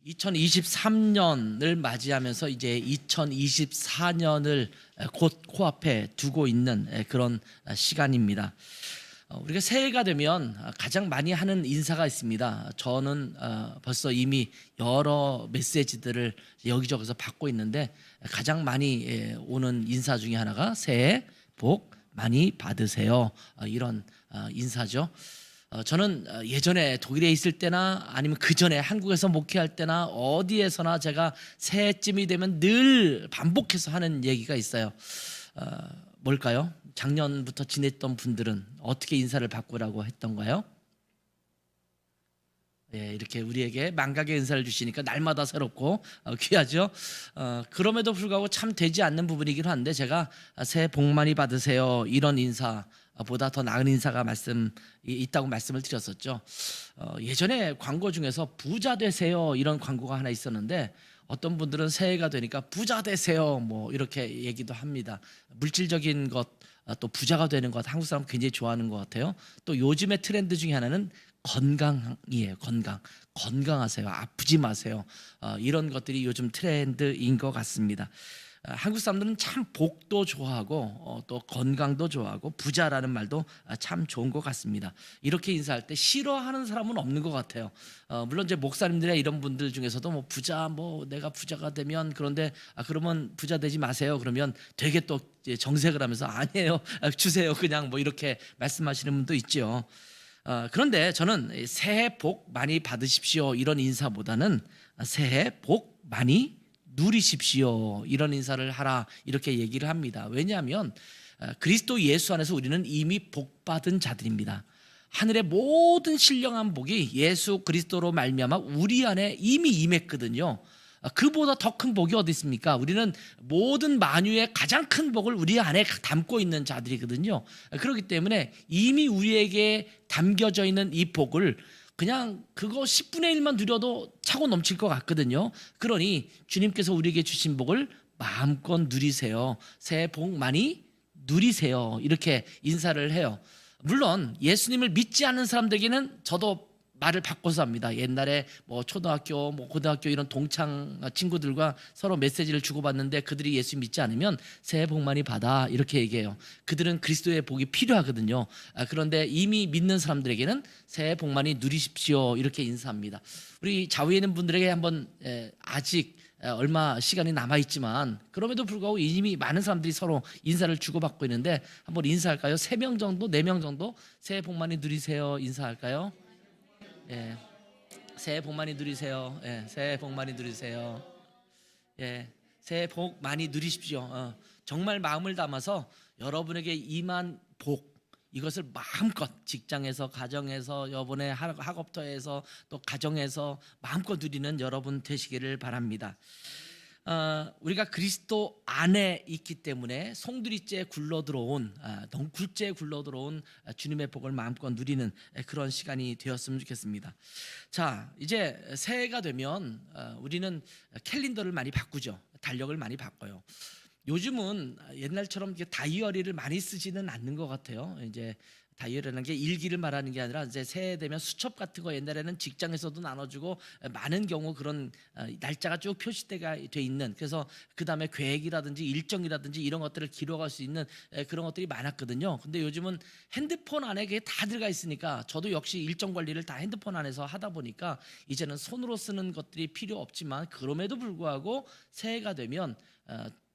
2023년을 맞이하면서 이제 2024년을 곧 코앞에 두고 있는 그런 시간입니다. 우리가 새해가 되면 가장 많이 하는 인사가 있습니다. 저는 벌써 이미 여러 메시지들을 여기저기서 받고 있는데 가장 많이 오는 인사 중에 하나가 새해 복 많이 받으세요. 이런 인사죠. 저는 예전에 독일에 있을 때나 아니면 그 전에 한국에서 목회할 때나 어디에서나 제가 새해쯤이 되면 늘 반복해서 하는 얘기가 있어요. 뭘까요? 작년부터 지냈던 분들은 어떻게 인사를 바꾸라고 했던가요? 예, 이렇게 우리에게 망각의 인사를 주시니까 날마다 새롭고 귀하죠. 그럼에도 불구하고 참 되지 않는 부분이긴 한데 제가 새해 복 많이 받으세요 이런 인사보다 더 나은 인사가 있다고 말씀을 드렸었죠. 예전에 광고 중에서 부자 되세요 이런 광고가 하나 있었는데 어떤 분들은 새해가 되니까 부자 되세요 뭐 이렇게 얘기도 합니다. 물질적인 것 또 부자가 되는 것 한국 사람 굉장히 좋아하는 것 같아요. 또 요즘의 트렌드 중에 하나는 건강이에요. 건강하세요. 아프지 마세요. 이런 것들이 요즘 트렌드인 것 같습니다. 한국 사람들은 참 복도 좋아하고 또 건강도 좋아하고 부자라는 말도 참 좋은 것 같습니다. 이렇게 인사할 때 싫어하는 사람은 없는 것 같아요. 물론 이제 목사님들의 이런 분들 중에서도 뭐 부자 뭐 내가 부자가 되면 그런데 그러면 부자 되지 마세요. 그러면 되게 또 정색을 하면서 아니에요. 주세요. 그냥 뭐 이렇게 말씀하시는 분도 있죠. 그런데 저는 새해 복 많이 받으십시오 이런 인사보다는 새해 복 많이 누리십시오 이런 인사를 하라 이렇게 얘기를 합니다. 왜냐하면 그리스도 예수 안에서 우리는 이미 복 받은 자들입니다. 하늘의 모든 신령한 복이 예수 그리스도로 말미암아 우리 안에 이미 임했거든요. 그보다 더 큰 복이 어디 있습니까? 우리는 모든 만유의 가장 큰 복을 우리 안에 담고 있는 자들이거든요. 그렇기 때문에 이미 우리에게 담겨져 있는 이 복을 그냥 그거 10분의 1만 누려도 차고 넘칠 것 같거든요. 그러니 주님께서 우리에게 주신 복을 마음껏 누리세요. 새해 복 많이 누리세요. 이렇게 인사를 해요. 물론 예수님을 믿지 않는 사람들에게는 저도 말을 바꿔서 합니다. 옛날에 뭐 초등학교, 뭐 고등학교 이런 동창 친구들과 서로 메시지를 주고받는데 그들이 예수 믿지 않으면 새해 복 많이 받아 이렇게 얘기해요. 그들은 그리스도의 복이 필요하거든요. 그런데 이미 믿는 사람들에게는 새해 복 많이 누리십시오 이렇게 인사합니다. 우리 좌우에 있는 분들에게 한번 아직 얼마 시간이 남아있지만 그럼에도 불구하고 이미 많은 사람들이 서로 인사를 주고받고 있는데 한번 인사할까요? 3명 정도, 4명 정도 새해 복 많이 누리세요 인사할까요? 예, 새해 복 많이 누리세요. 예, 새해 복 많이 누리세요. 예, 새해 복 많이 누리십시오. 정말 마음을 담아서 여러분에게 임한 복 이것을 마음껏 직장에서 가정에서 여러분의 학업터에서 또 가정에서 마음껏 누리는 여러분 되시기를 바랍니다. 우리가 그리스도 안에 있기 때문에 송두리째 굴러들어온 덩굴째 굴러들어온 주님의 복을 마음껏 누리는 그런 시간이 되었으면 좋겠습니다. 자, 이제 새해가 되면 우리는 캘린더를 많이 바꾸죠. 달력을 많이 바꿔요. 요즘은 옛날처럼 이렇게 다이어리를 많이 쓰지는 않는 것 같아요. 이제 다이어리라는 게 일기를 말하는 게 아니라 이제 새해 되면 수첩 같은 거 옛날에는 직장에서도 나눠주고 많은 경우 그런 날짜가 쭉 표시되가 돼 있는 그래서 그 다음에 계획이라든지 일정이라든지 이런 것들을 기록할 수 있는 그런 것들이 많았거든요. 근데 요즘은 핸드폰 안에 그게 다 들어가 있으니까 저도 역시 일정 관리를 다 핸드폰 안에서 하다 보니까 이제는 손으로 쓰는 것들이 필요 없지만 그럼에도 불구하고 새해가 되면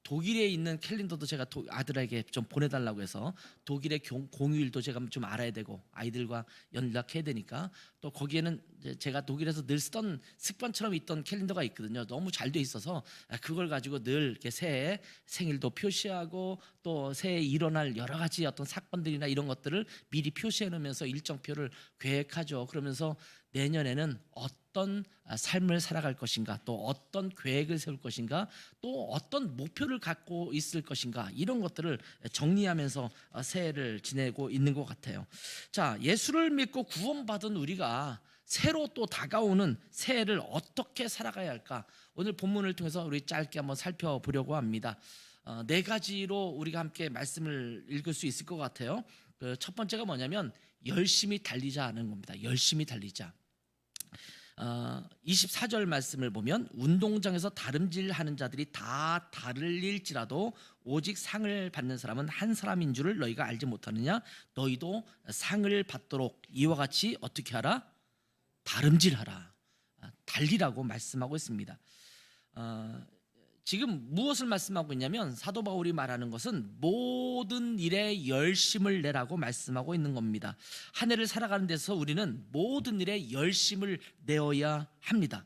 독일에 있는 캘린더도 제가 아들에게 좀 보내달라고 해서 독일의 공휴일도 제가 좀 알아야 되고 아이들과 연락해야 되니까 또 거기에는 제가 독일에서 늘 쓰던 습관처럼 있던 캘린더가 있거든요. 너무 잘 돼 있어서 그걸 가지고 늘 이렇게 새해 생일도 표시하고 또 새해에 일어날 여러 가지 어떤 사건들이나 이런 것들을 미리 표시해 놓으면서 일정표를 계획하죠. 그러면서 내년에는 어떤 삶을 살아갈 것인가 또 어떤 계획을 세울 것인가 또 어떤 목표를 갖고 있을 것인가 이런 것들을 정리하면서 새해를 지내고 있는 것 같아요. 자, 예수를 믿고 구원받은 우리가 새로 또 다가오는 새해를 어떻게 살아가야 할까 오늘 본문을 통해서 우리 짧게 한번 살펴보려고 합니다. 4가지로 우리가 함께 말씀을 읽을 수 있을 것 같아요. 첫 번째가 뭐냐면 열심히 달리자 하는 겁니다. 열심히 달리자. 24절 말씀을 보면 운동장에서 다름질하는 자들이 다 다를릴지라도 오직 상을 받는 사람은 한 사람인 줄을 너희가 알지 못하느냐? 너희도 상을 받도록 이와 같이 어떻게 하라? 다름질하라. 달리라고 말씀하고 있습니다. 지금 무엇을 말씀하고 있냐면 사도 바울이 말하는 것은 모든 일에 열심을 내라고 말씀하고 있는 겁니다. 한 해를 살아가는 데서 우리는 모든 일에 열심을 내어야 합니다.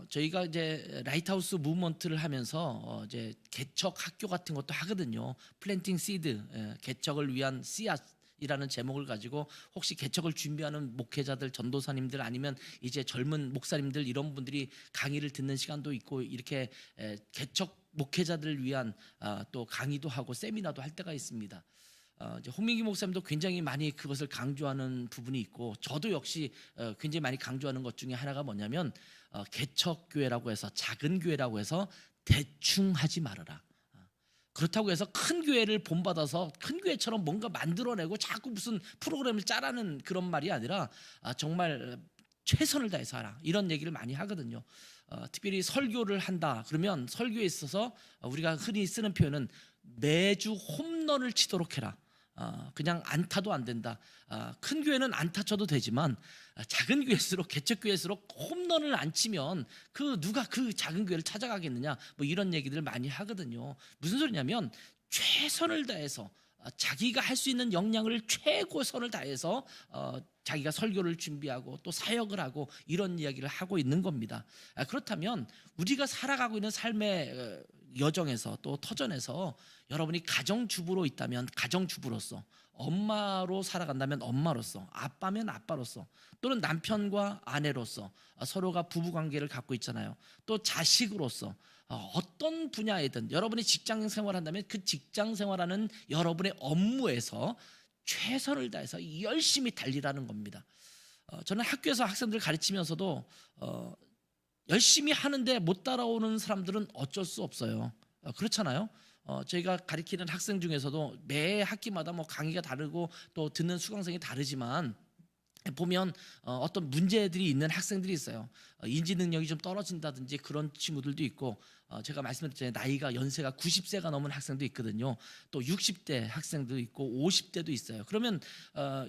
저희가 이제 라이트하우스 무브먼트를 하면서 이제 개척 학교 같은 것도 하거든요. 플랜팅 시드, 개척을 위한 씨앗 이라는 제목을 가지고 혹시 개척을 준비하는 목회자들, 전도사님들 아니면 이제 젊은 목사님들 이런 분들이 강의를 듣는 시간도 있고 이렇게 개척 목회자들을 위한 또 강의도 하고 세미나도 할 때가 있습니다. 이제 홍민기 목사님도 굉장히 많이 그것을 강조하는 부분이 있고 저도 역시 굉장히 많이 강조하는 것 중에 하나가 뭐냐면 개척교회라고 해서 작은 교회라고 해서 대충 하지 말아라. 그렇다고 해서 큰 교회를 본받아서 큰 교회처럼 뭔가 만들어내고 자꾸 무슨 프로그램을 짜라는 그런 말이 아니라 정말 최선을 다해서 하라 이런 얘기를 많이 하거든요. 특별히 설교를 한다 그러면 설교에 있어서 우리가 흔히 쓰는 표현은 매주 홈런을 치도록 해라. 그냥 안타도 안 된다. 큰 교회는 안타 쳐도 되지만 작은 교회일수록 개척교회일수록 홈런을 안 치면 누가 그 작은 교회를 찾아가겠느냐 뭐 이런 얘기들을 많이 하거든요. 무슨 소리냐면 최선을 다해서 자기가 할 수 있는 역량을 최고선을 다해서 자기가 설교를 준비하고 또 사역을 하고 이런 이야기를 하고 있는 겁니다. 그렇다면 우리가 살아가고 있는 삶의 여정에서 또 터전에서 여러분이 가정주부로 있다면 가정주부로서, 엄마로 살아간다면 엄마로서, 아빠면 아빠로서, 또는 남편과 아내로서 서로가 부부관계를 갖고 있잖아요. 또 자식으로서 어떤 분야이든 여러분이 직장 생활한다면 그 직장 생활하는 여러분의 업무에서 최선을 다해서 열심히 달리라는 겁니다. 저는 학교에서 학생들 가르치면서도 열심히 하는데 못 따라오는 사람들은 어쩔 수 없어요. 그렇잖아요. 저희가 가르치는 학생 중에서도 매 학기마다 뭐 강의가 다르고 또 듣는 수강생이 다르지만 보면 어떤 문제들이 있는 학생들이 있어요. 인지 능력이 좀 떨어진다든지 그런 친구들도 있고, 제가 말씀드렸잖아요. 나이가 연세가 90세가 넘은 학생도 있거든요. 또 60대 학생도 있고 50대도 있어요. 그러면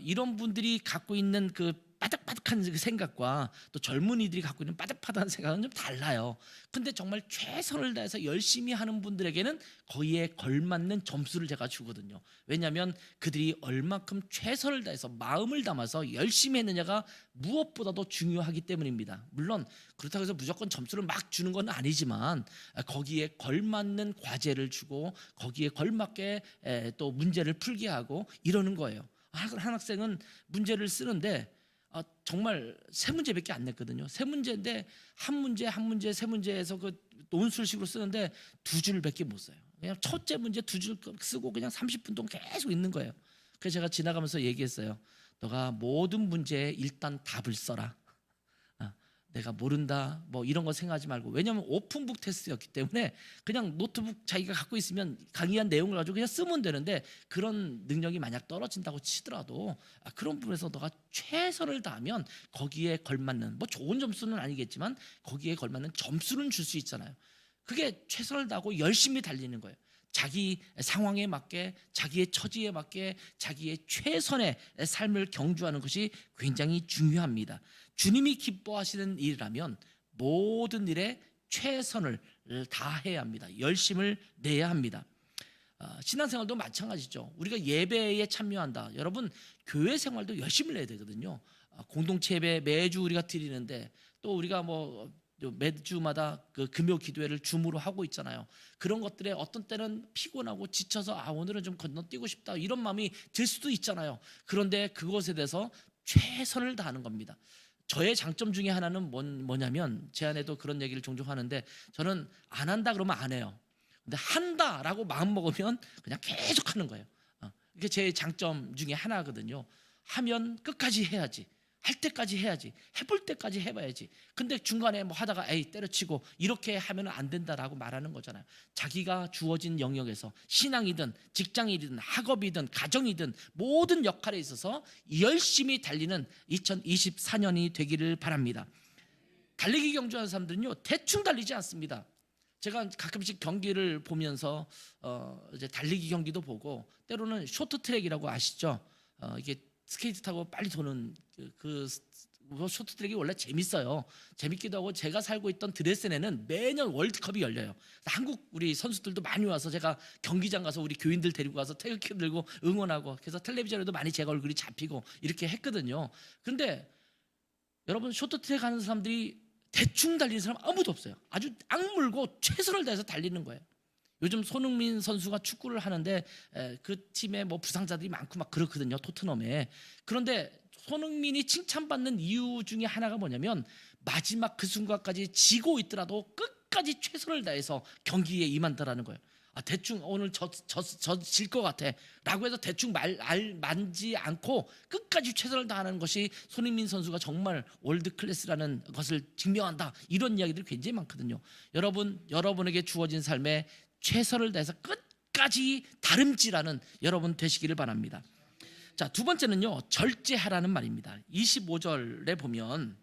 이런 분들이 갖고 있는 그 빠득빠득한 그 생각과 또 젊은이들이 갖고 있는 빠득빠득한 생각은 좀 달라요. 근데 정말 최선을 다해서 열심히 하는 분들에게는 거기에 걸맞는 점수를 제가 주거든요. 왜냐하면 그들이 얼마큼 최선을 다해서 마음을 담아서 열심히 했느냐가 무엇보다도 중요하기 때문입니다. 물론 그렇다고 해서 무조건 점수를 막 주는 건 아니지만 거기에 걸맞는 과제를 주고 거기에 걸맞게 또 문제를 풀게 하고 이러는 거예요. 한 학생은 문제를 쓰는데 정말 세 문제밖에 안 냈거든요. 세 문제인데 한 문제 세 문제에서 그 논술식으로 쓰는데 두 줄밖에 못 써요. 그냥 첫째 문제 두 줄 쓰고 그냥 30분 동안 계속 있는 거예요. 그래서 제가 지나가면서 얘기했어요. 너가 모든 문제에 일단 답을 써라. 내가 모른다 뭐 이런 거 생각하지 말고, 왜냐하면 오픈북 테스트였기 때문에 그냥 노트북 자기가 갖고 있으면 강의한 내용을 가지고 그냥 쓰면 되는데, 그런 능력이 만약 떨어진다고 치더라도 그런 부분에서 너가 최선을 다하면 거기에 걸맞는, 뭐 좋은 점수는 아니겠지만 거기에 걸맞는 점수는 줄 수 있잖아요. 그게 최선을 다하고 열심히 달리는 거예요. 자기 상황에 맞게, 자기의 처지에 맞게 자기의 최선의 삶을 경주하는 것이 굉장히 중요합니다. 주님이 기뻐하시는 일이라면 모든 일에 최선을 다해야 합니다. 열심을 내야 합니다. 신앙생활도 마찬가지죠. 우리가 예배에 참여한다. 여러분, 교회 생활도 열심을 내야 되거든요. 공동체 예배 매주 우리가 드리는데, 또 우리가 매주마다 그 금요 기도회를 줌으로 하고 있잖아요. 그런 것들에 어떤 때는 피곤하고 지쳐서 오늘은 좀 건너뛰고 싶다 이런 마음이 들 수도 있잖아요. 그런데 그것에 대해서 최선을 다하는 겁니다. 저의 장점 중에 하나는 뭐냐면, 제 아내도 그런 얘기를 종종 하는데, 저는 안 한다 그러면 안 해요. 근데 한다라고 마음 먹으면 그냥 계속 하는 거예요. 이게 제 장점 중에 하나거든요. 하면 끝까지 해야지. 할 때까지 해야지. 해볼 때까지 해봐야지. 근데 중간에 뭐 하다가 에이 때려치고 이렇게 하면 안 된다라고 말하는 거잖아요. 자기가 주어진 영역에서 신앙이든 직장이든 학업이든 가정이든 모든 역할에 있어서 열심히 달리는 2024년이 되기를 바랍니다. 달리기 경주하는 사람들은요 대충 달리지 않습니다. 제가 가끔씩 경기를 보면서 이제 달리기 경기도 보고 때로는 쇼트트랙이라고 아시죠? 이게 스케이트 타고 빨리 도는 그 쇼트트랙이 원래 재밌어요. 재밌기도 하고 제가 살고 있던 드레스덴에는 매년 월드컵이 열려요. 한국 우리 선수들도 많이 와서 제가 경기장 가서 우리 교인들 데리고 가서 태극기 들고 응원하고 그래서 텔레비전에도 많이 제가 얼굴이 잡히고 이렇게 했거든요. 그런데 여러분 쇼트트랙 하는 사람들이 대충 달리는 사람 아무도 없어요. 아주 악물고 최선을 다해서 달리는 거예요. 요즘 손흥민 선수가 축구를 하는데 그 팀에 뭐 부상자들이 많고 막 그렇거든요. 토트넘에. 그런데 손흥민이 칭찬받는 이유 중에 하나가 뭐냐면 마지막 그 순간까지 지고 있더라도 끝까지 최선을 다해서 경기에 임한다라는 거예요. 대충 오늘 질 것 같아 라고 해서 대충 만지 않고 끝까지 최선을 다하는 것이 손흥민 선수가 정말 월드 클래스라는 것을 증명한다. 이런 이야기들이 굉장히 많거든요. 여러분에게 주어진 삶에 최선을 다해서 끝까지 다름질하는 여러분 되시기를 바랍니다. 자, 두 번째는요 절제하라는 말입니다. 25절에 보면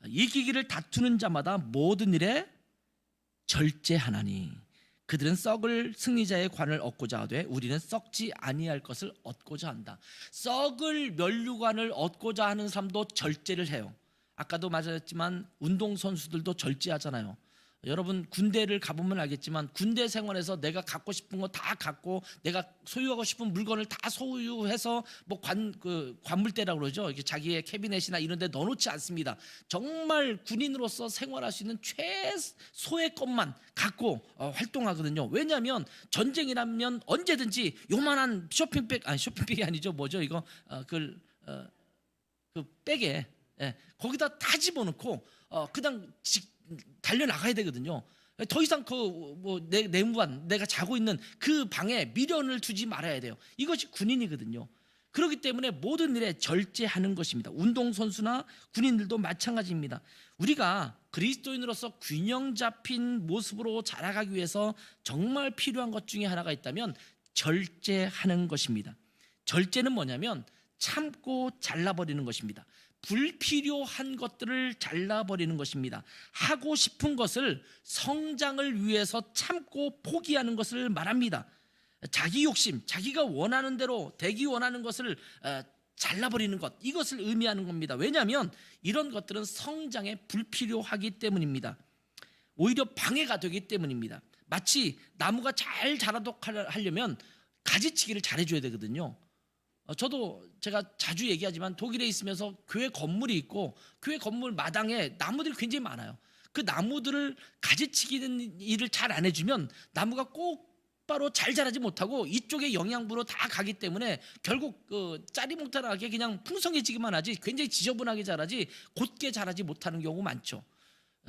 이기기를 다투는 자마다 모든 일에 절제하나니 그들은 썩을 승리자의 관을 얻고자 하되 우리는 썩지 아니할 것을 얻고자 한다. 썩을 면류관을 얻고자 하는 사람도 절제를 해요. 아까도 말했지만 운동선수들도 절제하잖아요. 여러분 군대를 가보면 알겠지만 군대 생활에서 내가 갖고 싶은 거 다 갖고 내가 소유하고 싶은 물건을 다 소유해서 뭐 관물대라고 그러죠. 이게 자기의 캐비넷이나 이런 데 넣어놓지 않습니다. 정말 군인으로서 생활할 수 있는 최소의 것만 갖고 활동하거든요. 왜냐하면 전쟁이라면 언제든지 요만한 쇼핑백이 아니죠. 뭐죠 이거 그 백에 거기다 다 집어넣고 그냥 달려나가야 되거든요. 더 이상 내 내무반 내가 자고 있는 그 방에 미련을 두지 말아야 돼요. 이것이 군인이거든요. 그렇기 때문에 모든 일에 절제하는 것입니다. 운동선수나 군인들도 마찬가지입니다. 우리가 그리스도인으로서 균형 잡힌 모습으로 자라가기 위해서 정말 필요한 것 중에 하나가 있다면 절제하는 것입니다. 절제는 뭐냐면 참고 잘라버리는 것입니다. 불필요한 것들을 잘라버리는 것입니다. 하고 싶은 것을 성장을 위해서 참고 포기하는 것을 말합니다. 자기 욕심, 자기가 원하는 대로 되기 원하는 것을 잘라버리는 것, 이것을 의미하는 겁니다. 왜냐하면 이런 것들은 성장에 불필요하기 때문입니다. 오히려 방해가 되기 때문입니다. 마치 나무가 잘 자라도록 하려면 가지치기를 잘해줘야 되거든요. 저도 제가 자주 얘기하지만 독일에 있으면서 교회 건물이 있고 교회 건물 마당에 나무들이 굉장히 많아요. 그 나무들을 가지치기는 일을 잘 안 해주면 나무가 똑바로 잘 자라지 못하고 이쪽에 영양분으로 다 가기 때문에 결국 짜리몽땅하게 그냥 풍성해지기만 하지 굉장히 지저분하게 자라지 곧게 자라지 못하는 경우가 많죠.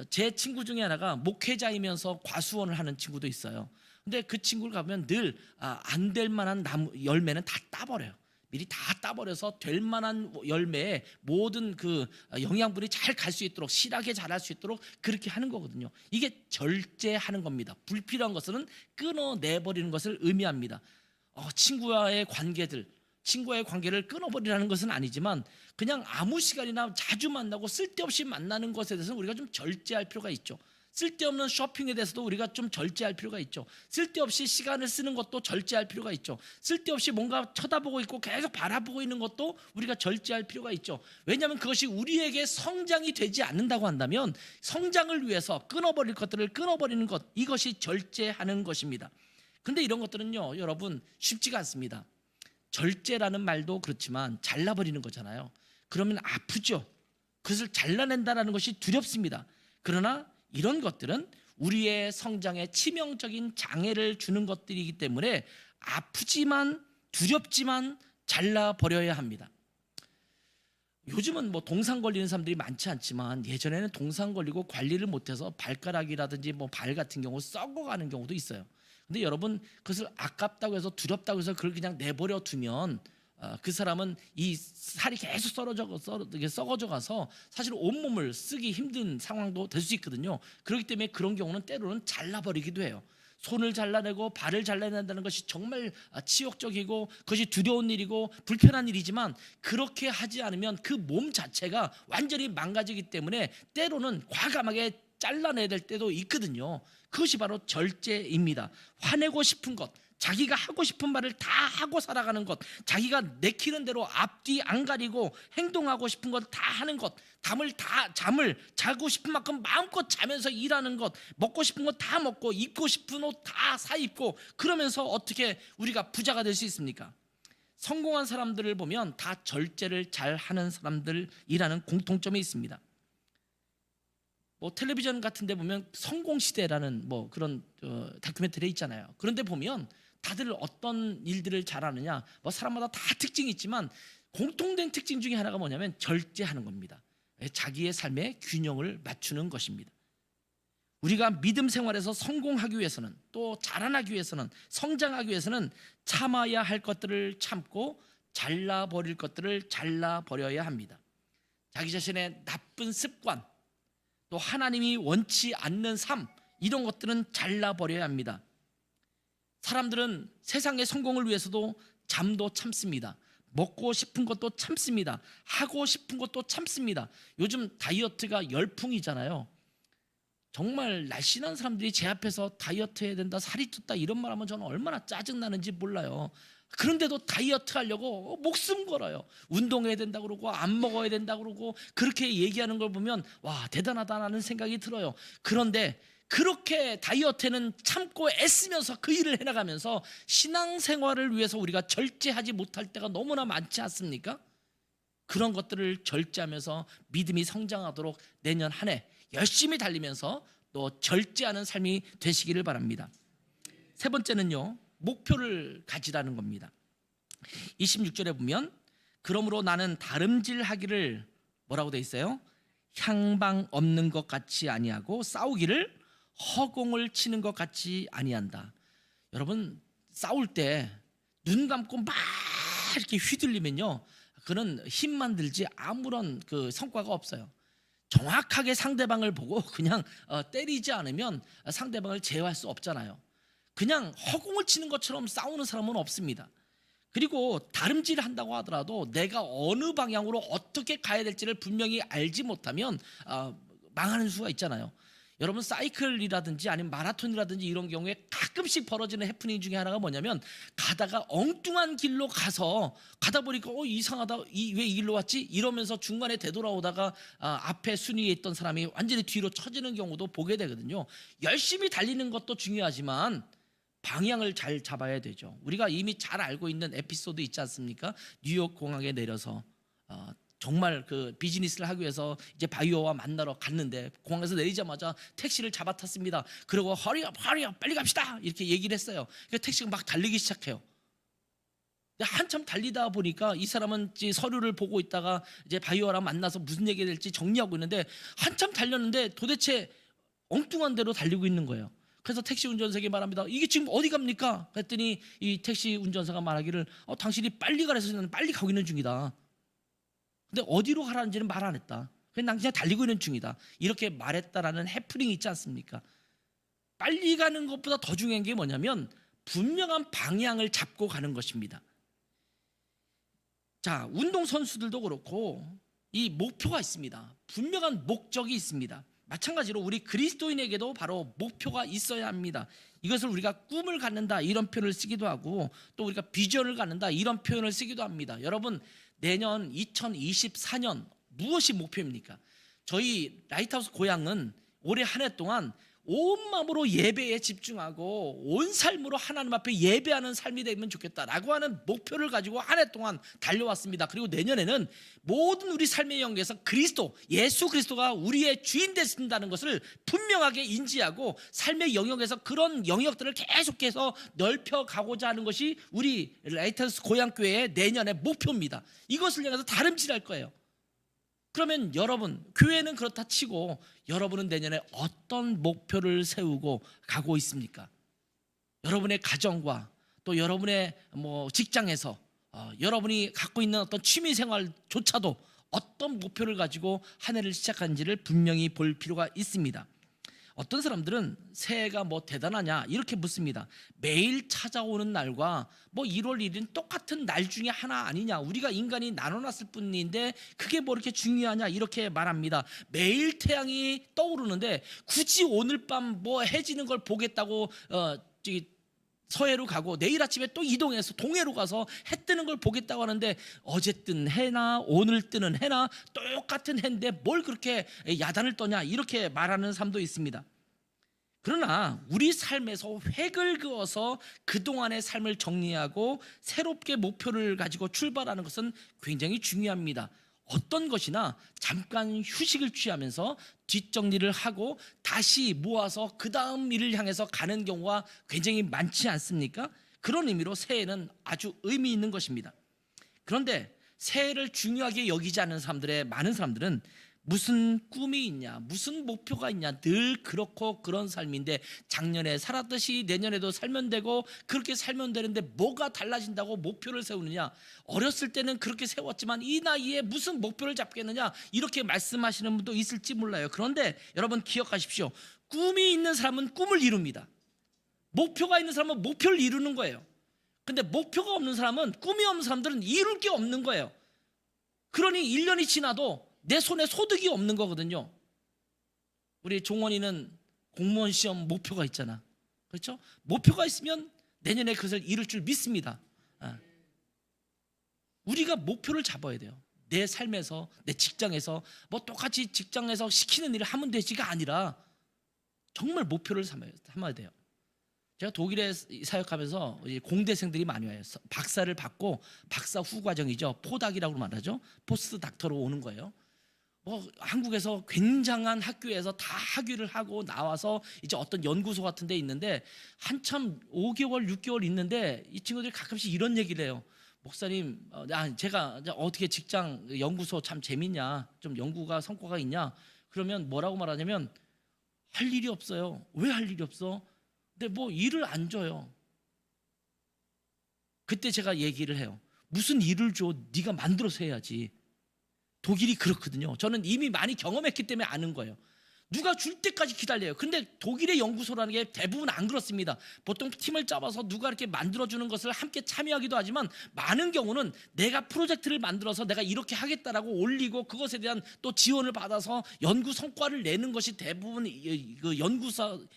제 친구 중에 하나가 목회자이면서 과수원을 하는 친구도 있어요. 근데 그 친구를 가면 늘 안 될 만한 나무 열매는 다 따버려요. 미리 다 따버려서 될 만한 열매에 모든 그 영양분이 잘 갈 수 있도록 실하게 자랄 수 있도록 그렇게 하는 거거든요. 이게 절제하는 겁니다. 불필요한 것은 끊어내버리는 것을 의미합니다. 친구와의 관계를 끊어버리라는 것은 아니지만 그냥 아무 시간이나 자주 만나고 쓸데없이 만나는 것에 대해서는 우리가 좀 절제할 필요가 있죠. 쓸데없는 쇼핑에 대해서도 우리가 좀 절제할 필요가 있죠. 쓸데없이 시간을 쓰는 것도 절제할 필요가 있죠. 쓸데없이 뭔가 쳐다보고 있고 계속 바라보고 있는 것도 우리가 절제할 필요가 있죠. 왜냐하면 그것이 우리에게 성장이 되지 않는다고 한다면 성장을 위해서 끊어버릴 것들을 끊어버리는 것, 이것이 절제하는 것입니다. 근데 이런 것들은요 여러분 쉽지가 않습니다. 절제라는 말도 그렇지만 잘라버리는 거잖아요. 그러면 아프죠. 그것을 잘라낸다는 것이 두렵습니다. 그러나 이런 것들은 우리의 성장에 치명적인 장애를 주는 것들이기 때문에 아프지만 두렵지만 잘라버려야 합니다. 요즘은 뭐 동상 걸리는 사람들이 많지 않지만 예전에는 동상 걸리고 관리를 못해서 발가락이라든지 뭐 발 같은 경우 썩어가는 경우도 있어요. 근데 여러분 그것을 아깝다고 해서 두렵다고 해서 그걸 그냥 내버려 두면 그 사람은 이 살이 계속 썩어져 가서 사실 온몸을 쓰기 힘든 상황도 될 수 있거든요. 그렇기 때문에 그런 경우는 때로는 잘라버리기도 해요. 손을 잘라내고 발을 잘라낸다는 것이 정말 치욕적이고 그것이 두려운 일이고 불편한 일이지만 그렇게 하지 않으면 그 몸 자체가 완전히 망가지기 때문에 때로는 과감하게 잘라내야 될 때도 있거든요. 그것이 바로 절제입니다. 화내고 싶은 것, 자기가 하고 싶은 말을 다 하고 살아가는 것, 자기가 내키는 대로 앞뒤 안 가리고 행동하고 싶은 것 다 하는 것, 잠을 자고 싶은 만큼 마음껏 자면서 일하는 것, 먹고 싶은 것 다 먹고 입고 싶은 옷 다 사입고, 그러면서 어떻게 우리가 부자가 될 수 있습니까? 성공한 사람들을 보면 다 절제를 잘 하는 사람들이라는 공통점이 있습니다. 텔레비전 같은 데 보면 성공시대라는 그런 다큐멘터리 있잖아요. 그런데 보면 다들 어떤 일들을 잘하느냐, 사람마다 다 특징이 있지만 공통된 특징 중에 하나가 뭐냐면 절제하는 겁니다. 자기의 삶에 균형을 맞추는 것입니다. 우리가 믿음 생활에서 성공하기 위해서는, 또 자라나기 위해서는, 성장하기 위해서는 참아야 할 것들을 참고 잘라버릴 것들을 잘라버려야 합니다. 자기 자신의 나쁜 습관, 또 하나님이 원치 않는 삶, 이런 것들은 잘라버려야 합니다. 사람들은 세상의 성공을 위해서도 잠도 참습니다. 먹고 싶은 것도 참습니다. 하고 싶은 것도 참습니다. 요즘 다이어트가 열풍이잖아요. 정말 날씬한 사람들이 제 앞에서 다이어트 해야 된다, 살이 쪘다 이런 말 하면 저는 얼마나 짜증나는지 몰라요. 그런데도 다이어트 하려고 목숨 걸어요. 운동해야 된다고 그러고 안 먹어야 된다고 그러고 그렇게 얘기하는 걸 보면 와, 대단하다는 생각이 들어요. 그런데 그렇게 다이어트는 참고 애쓰면서 그 일을 해나가면서 신앙생활을 위해서 우리가 절제하지 못할 때가 너무나 많지 않습니까? 그런 것들을 절제하면서 믿음이 성장하도록 내년 한 해 열심히 달리면서 또 절제하는 삶이 되시기를 바랍니다. 세 번째는요, 목표를 가지라는 겁니다. 26절에 보면 그러므로 나는 다름질하기를 뭐라고 돼 있어요? 향방 없는 것 같이 아니하고 싸우기를 허공을 치는 것 같이 아니한다. 여러분, 싸울 때 눈 감고 막 이렇게 휘둘리면요, 그는 힘만 들지 아무런 성과가 없어요. 정확하게 상대방을 보고 그냥 때리지 않으면 상대방을 제어할 수 없잖아요. 그냥 허공을 치는 것처럼 싸우는 사람은 없습니다. 그리고 다름질을 한다고 하더라도 내가 어느 방향으로 어떻게 가야 될지를 분명히 알지 못하면 망하는 수가 있잖아요. 여러분, 사이클이라든지 아니면 마라톤이라든지 이런 경우에 가끔씩 벌어지는 해프닝 중에 하나가 뭐냐면 가다가 엉뚱한 길로 가다 보니까 이상하다, 왜 이 길로 왔지? 이러면서 중간에 되돌아오다가 앞에 순위에 있던 사람이 완전히 뒤로 처지는 경우도 보게 되거든요. 열심히 달리는 것도 중요하지만 방향을 잘 잡아야 되죠. 우리가 이미 잘 알고 있는 에피소드 있지 않습니까? 뉴욕 공항에 내려서 정말 비즈니스를 하기 위해서 이제 바이오와 만나러 갔는데 공항에서 내리자마자 택시를 잡아 탔습니다. 그리고 허리업 빨리 갑시다 이렇게 얘기를 했어요. 그래서 택시가 막 달리기 시작해요. 한참 달리다 보니까 이 사람은 이제 서류를 보고 있다가 이제 바이오랑 만나서 무슨 얘기가 될지 정리하고 있는데 한참 달렸는데 도대체 엉뚱한 데로 달리고 있는 거예요. 그래서 택시 운전사에게 말합니다. 이게 지금 어디 갑니까? 그랬더니 이 택시 운전사가 말하기를 당신이 빨리 가래서 나는 빨리 가고 있는 중이다. 근데 어디로 가라는지는 말 안 했다. 난 그냥 달리고 있는 중이다. 이렇게 말했다라는 해프닝이 있지 않습니까? 빨리 가는 것보다 더 중요한 게 뭐냐면 분명한 방향을 잡고 가는 것입니다. 자, 운동선수들도 그렇고 이 목표가 있습니다. 분명한 목적이 있습니다. 마찬가지로 우리 그리스도인에게도 바로 목표가 있어야 합니다. 이것을 우리가 꿈을 갖는다 이런 표현을 쓰기도 하고 또 우리가 비전을 갖는다 이런 표현을 쓰기도 합니다. 여러분, 내년 2024년 무엇이 목표입니까? 저희 라이트하우스 고향은 올해 한 해 동안 온 마음으로 예배에 집중하고 온 삶으로 하나님 앞에 예배하는 삶이 되면 좋겠다라고 하는 목표를 가지고 한 해 동안 달려왔습니다. 그리고 내년에는 모든 우리 삶의 영역에서 예수 그리스도가 우리의 주인 되신다는 것을 분명하게 인지하고 삶의 영역에서 그런 영역들을 계속해서 넓혀가고자 하는 것이 우리 라이트하우스 고향교회의 내년의 목표입니다. 이것을 향해서 다름질할 거예요. 그러면 여러분, 교회는 그렇다 치고 여러분은 내년에 어떤 목표를 세우고 가고 있습니까? 여러분의 가정과 또 여러분의 직장에서 여러분이 갖고 있는 어떤 취미생활조차도 어떤 목표를 가지고 한 해를 시작하는지를 분명히 볼 필요가 있습니다. 어떤 사람들은 새해가 뭐 대단하냐 이렇게 묻습니다. 매일 찾아오는 날과 뭐 1월 1일은 똑같은 날 중에 하나 아니냐, 우리가 인간이 나눠놨을 뿐인데 그게 뭐 이렇게 중요하냐 이렇게 말합니다. 매일 태양이 떠오르는데 굳이 오늘 밤 뭐 해지는 걸 보겠다고 저기 서해로 가고 내일 아침에 또 이동해서 동해로 가서 해 뜨는 걸 보겠다고 하는데, 어제 뜬 해나 오늘 뜨는 해나 똑같은 해인데 뭘 그렇게 야단을 떠냐 이렇게 말하는 사람도 있습니다. 그러나 우리 삶에서 획을 그어서 그동안의 삶을 정리하고 새롭게 목표를 가지고 출발하는 것은 굉장히 중요합니다. 어떤 것이나 잠깐 휴식을 취하면서 뒷정리를 하고 다시 모아서 그 다음 일을 향해서 가는 경우가 굉장히 많지 않습니까? 그런 의미로 새해는 아주 의미 있는 것입니다. 그런데 새해를 중요하게 여기지 않는 사람들의 많은 사람들은 무슨 꿈이 있냐, 무슨 목표가 있냐, 늘 그렇고 그런 삶인데 작년에 살았듯이 내년에도 살면 되고 그렇게 살면 되는데 뭐가 달라진다고 목표를 세우느냐, 어렸을 때는 그렇게 세웠지만 이 나이에 무슨 목표를 잡겠느냐 이렇게 말씀하시는 분도 있을지 몰라요. 그런데 여러분 기억하십시오. 꿈이 있는 사람은 꿈을 이룹니다. 목표가 있는 사람은 목표를 이루는 거예요. 근데 목표가 없는 사람은, 꿈이 없는 사람들은 이룰 게 없는 거예요. 그러니 1년이 지나도 내 손에 소득이 없는 거거든요. 우리 종원이는 공무원 시험 목표가 있잖아. 그렇죠? 목표가 있으면 내년에 그것을 이룰 줄 믿습니다. 우리가 목표를 잡아야 돼요. 내 삶에서, 내 직장에서 뭐 똑같이 직장에서 시키는 일을 하면 되지가 아니라 정말 목표를 삼아야 돼요. 제가 독일에 사역하면서 공대생들이 많이 와요. 박사를 받고 박사 후 과정이죠. 포닥이라고 말하죠. 포스트 닥터로 오는 거예요. 뭐 한국에서 굉장한 학교에서 다 학위를 하고 나와서 이제 어떤 연구소 같은 데 있는데 한참 5개월 6개월 있는데 이 친구들이 가끔씩 이런 얘기를 해요. 목사님, 제가 어떻게 직장 연구소 참 재밌냐, 좀 연구가 성과가 있냐, 그러면 뭐라고 말하냐면 할 일이 없어요. 왜 할 일이 없어? 근데 뭐 일을 안 줘요. 그때 제가 얘기를 해요. 무슨 일을 줘? 네가 만들어서 해야지. 독일이 그렇거든요. 저는 이미 많이 경험했기 때문에 아는 거예요. 누가 줄 때까지 기다려요. 근데 독일의 연구소라는 게 대부분 안 그렇습니다. 보통 팀을 잡아서 누가 이렇게 만들어주는 것을 함께 참여하기도 하지만 많은 경우는 내가 프로젝트를 만들어서 내가 이렇게 하겠다라고 올리고 그것에 대한 또 지원을 받아서 연구 성과를 내는 것이 대부분 그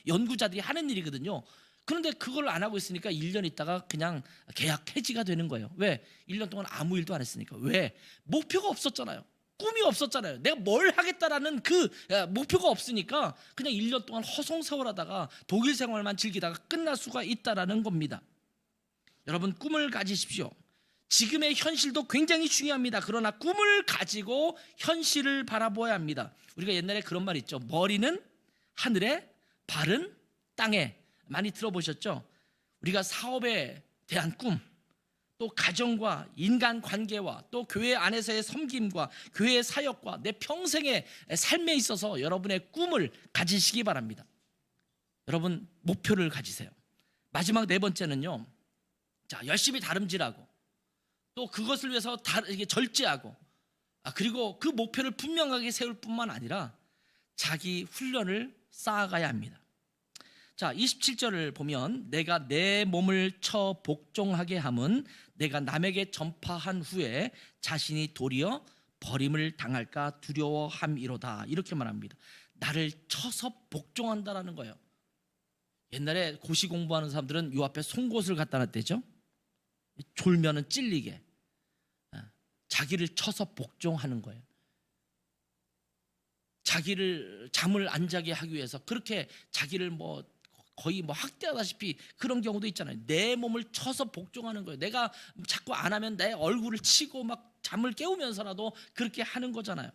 연구자들이 하는 일이거든요. 그런데 그걸 안 하고 있으니까 1년 있다가 그냥 계약 해지가 되는 거예요. 왜? 1년 동안 아무 일도 안 했으니까. 왜? 목표가 없었잖아요. 꿈이 없었잖아요. 내가 뭘 하겠다라는 그 목표가 없으니까 그냥 1년 동안 허송세월하다가 독일 생활만 즐기다가 끝날 수가 있다라는 겁니다. 여러분, 꿈을 가지십시오. 지금의 현실도 굉장히 중요합니다. 그러나 꿈을 가지고 현실을 바라보아야 합니다. 우리가 옛날에 그런 말 있죠. 머리는 하늘에, 발은 땅에. 많이 들어보셨죠? 우리가 사업에 대한 꿈, 또 가정과 인간관계와 또 교회 안에서의 섬김과 교회의 사역과 내 평생의 삶에 있어서 여러분의 꿈을 가지시기 바랍니다. 여러분, 목표를 가지세요. 마지막 네 번째는요, 자, 열심히 다름질하고 또 그것을 위해서 절제하고, 그리고 그 목표를 분명하게 세울 뿐만 아니라 자기 훈련을 쌓아가야 합니다. 자, 27절을 보면 내가 내 몸을 쳐 복종하게 함은 내가 남에게 전파한 후에 자신이 도리어 버림을 당할까 두려워함이로다, 이렇게 말합니다. 나를 쳐서 복종한다라는 거예요. 옛날에 고시 공부하는 사람들은 요 앞에 송곳을 갖다 놨대죠. 졸면은 찔리게 자기를 쳐서 복종하는 거예요. 자기를 잠을 안 자게 하기 위해서 그렇게 자기를 거의 학대하다시피 그런 경우도 있잖아요. 내 몸을 쳐서 복종하는 거예요. 내가 자꾸 안 하면 내 얼굴을 치고 막 잠을 깨우면서라도 그렇게 하는 거잖아요.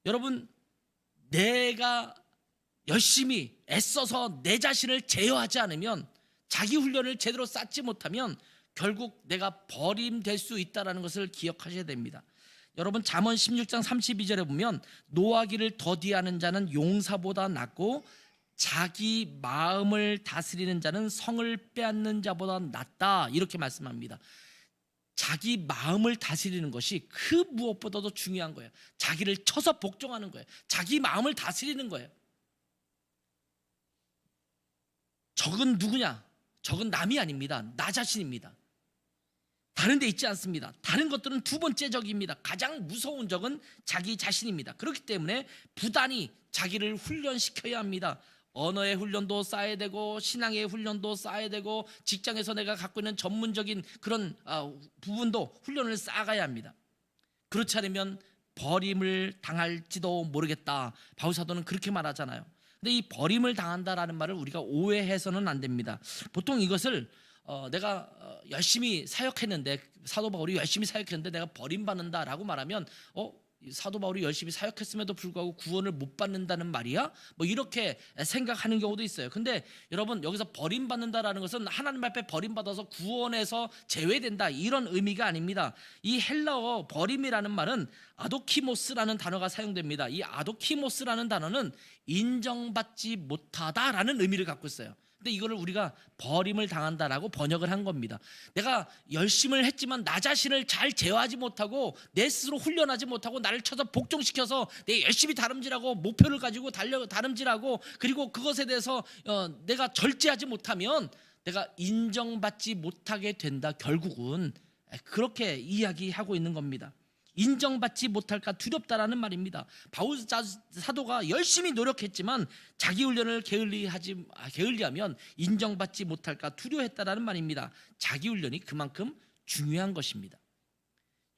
여러분, 내가 열심히 애써서 내 자신을 제어하지 않으면, 자기 훈련을 제대로 쌓지 못하면 결국 내가 버림될 수 있다는 것을 기억하셔야 됩니다. 여러분, 잠언 16장 32절에 보면 노하기를 더디하는 자는 용사보다 낫고 자기 마음을 다스리는 자는 성을 빼앗는 자보다 낫다, 이렇게 말씀합니다. 자기 마음을 다스리는 것이 그 무엇보다도 중요한 거예요. 자기를 쳐서 복종하는 거예요. 자기 마음을 다스리는 거예요. 적은 누구냐? 적은 남이 아닙니다. 나 자신입니다. 다른 데 있지 않습니다. 다른 것들은 두 번째 적입니다. 가장 무서운 적은 자기 자신입니다. 그렇기 때문에 부단히 자기를 훈련시켜야 합니다. 언어의 훈련도 쌓아야 되고, 신앙의 훈련도 쌓아야 되고, 직장에서 내가 갖고 있는 전문적인 그런 부분도 훈련을 쌓아가야 합니다. 그렇지 않으면 버림을 당할지도 모르겠다. 바울 사도는 그렇게 말하잖아요. 근데 이 버림을 당한다라는 말을 우리가 오해해서는 안 됩니다. 보통 이것을 내가 열심히 사역했는데, 사도 바울이 열심히 사역했는데 내가 버림받는다라고 말하면 사도 바울이 열심히 사역했음에도 불구하고 구원을 못 받는다는 말이야? 뭐 이렇게 생각하는 경우도 있어요. 근데 여러분, 여기서 버림받는다라는 것은 하나님 앞에 버림받아서 구원에서 제외된다, 이런 의미가 아닙니다. 이 헬라어 버림이라는 말은 아도키모스라는 단어가 사용됩니다. 이 아도키모스라는 단어는 인정받지 못하다라는 의미를 갖고 있어요. 근데 이거를 우리가 버림을 당한다라고 번역을 한 겁니다. 내가 열심을 했지만 나 자신을 잘 제어하지 못하고, 내 스스로 훈련하지 못하고, 나를 쳐서 복종시켜서 내 열심히 다름질하고, 목표를 가지고 다름질하고, 그리고 그것에 대해서 내가 절제하지 못하면 내가 인정받지 못하게 된다. 결국은 그렇게 이야기하고 있는 겁니다. 인정받지 못할까 두렵다라는 말입니다. 바울 사도가 열심히 노력했지만 자기 훈련을 게을리하면 인정받지 못할까 두려워했다라는 말입니다. 자기 훈련이 그만큼 중요한 것입니다.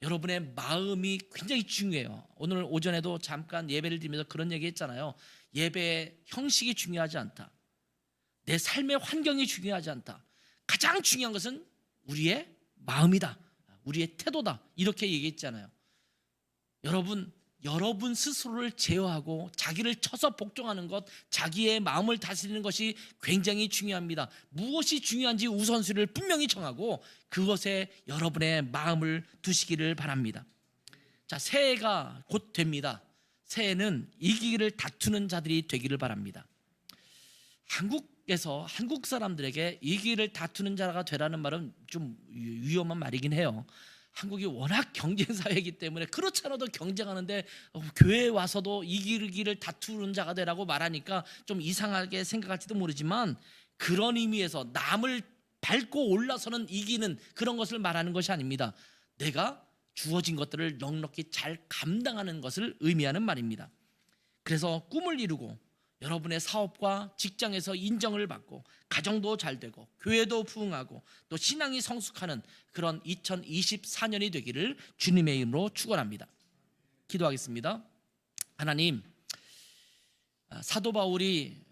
여러분의 마음이 굉장히 중요해요. 오늘 오전에도 잠깐 예배를 드리면서 그런 얘기 했잖아요. 예배의 형식이 중요하지 않다. 내 삶의 환경이 중요하지 않다. 가장 중요한 것은 우리의 마음이다. 우리의 태도다. 이렇게 얘기했잖아요. 여러분 스스로를 제어하고 자기를 쳐서 복종하는 것, 자기의 마음을 다스리는 것이 굉장히 중요합니다. 무엇이 중요한지 우선순위를 분명히 정하고 그것에 여러분의 마음을 두시기를 바랍니다. 자, 새해가 곧 됩니다. 새해는 이기기를 다투는 자들이 되기를 바랍니다. 한국에서 한국 사람들에게 이기기를 다투는 자가 되라는 말은 좀 위험한 말이긴 해요. 한국이 워낙 경쟁사회이기 때문에 그렇지 않아도 경쟁하는데 교회에 와서도 이기기를 다투는 자가 되라고 말하니까 좀 이상하게 생각할지도 모르지만, 그런 의미에서 남을 밟고 올라서는 이기는 그런 것을 말하는 것이 아닙니다. 내가 주어진 것들을 넉넉히 잘 감당하는 것을 의미하는 말입니다. 그래서 꿈을 이루고 여러분의 사업과 직장에서 인정을 받고 가정도 잘 되고 교회도 부흥하고 또 신앙이 성숙하는 그런 2024년이 되기를 주님의 이름으로 축원합니다. 기도하겠습니다. 하나님, 사도 바울이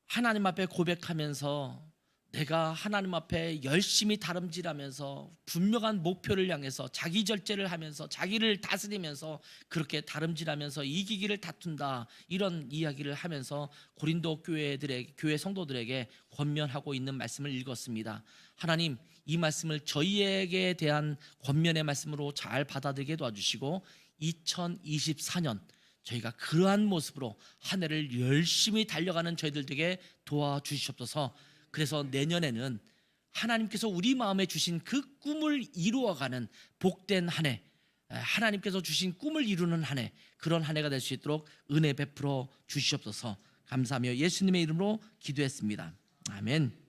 하나님 앞에 고백하면서 내가 하나님 앞에 열심히 다름질하면서 분명한 목표를 향해서 자기 절제를 하면서 자기를 다스리면서 그렇게 다름질하면서 이기기를 다툰다, 이런 이야기를 하면서 고린도 교회 성도들에게 권면하고 있는 말씀을 읽었습니다. 하나님, 이 말씀을 저희에게 대한 권면의 말씀으로 잘 받아들이게 도와주시고 2024년 저희가 그러한 모습으로 한 해를 열심히 달려가는 저희들 되게 도와주시옵소서. 그래서 내년에는 하나님께서 우리 마음에 주신 그 꿈을 이루어가는 복된 한 해, 하나님께서 주신 꿈을 이루는 한 해, 그런 한 해가 될 수 있도록 은혜 베풀어 주시옵소서. 감사하며 예수님의 이름으로 기도했습니다. 아멘.